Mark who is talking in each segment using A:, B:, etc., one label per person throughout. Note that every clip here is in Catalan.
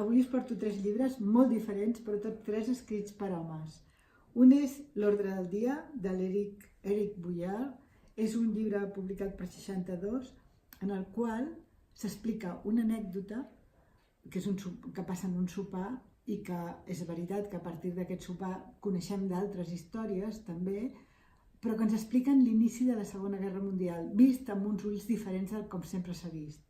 A: Avui us porto 3 llibres molt diferents, però tots 3 escrits per homes. Un és L'ordre del dia, de l'Éric Bouillard. És un llibre publicat per 62, en el qual s'explica una anècdota que passa en un sopar i que és veritat que a partir d'aquest sopar coneixem d'altres històries també, però que ens expliquen l'inici de la Segona Guerra Mundial, vist amb uns ulls diferents del com sempre s'ha vist.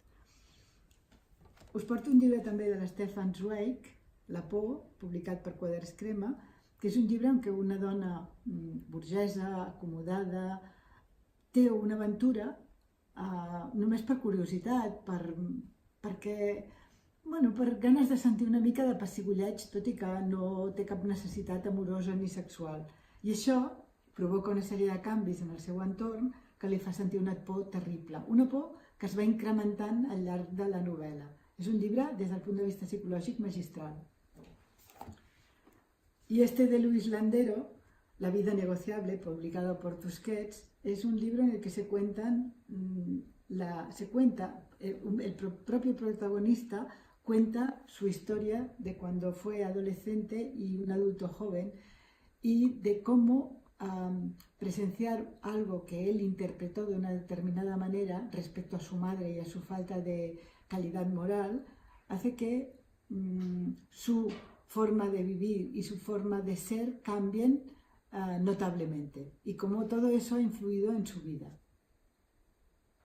A: Us porto un llibre també de l'Stefan Zweig, La por, publicat per Quaderns Crema, que és un llibre en què una dona burgesa, acomodada, té una aventura només per curiositat, per ganes de sentir una mica de pessigolleig, tot i que no té cap necessitat amorosa ni sexual. I això provoca una sèrie de canvis en el seu entorn que li fa sentir una por terrible, una por que es va incrementant al llarg de la novel·la. És un llibre, des del punt de vista psicològic, magistral. Y este de Luis Landero, La vida negociable, publicado por Tusquets, es un libro en el que el propio protagonista cuenta su historia de cuando fue adolescente y un adulto joven y de cómo presenciar algo que él interpretó de una determinada manera respecto a su madre y a su falta de calidad moral, hace que su forma de vivir y su forma de ser cambien notablemente, y cómo todo eso ha influido en su vida.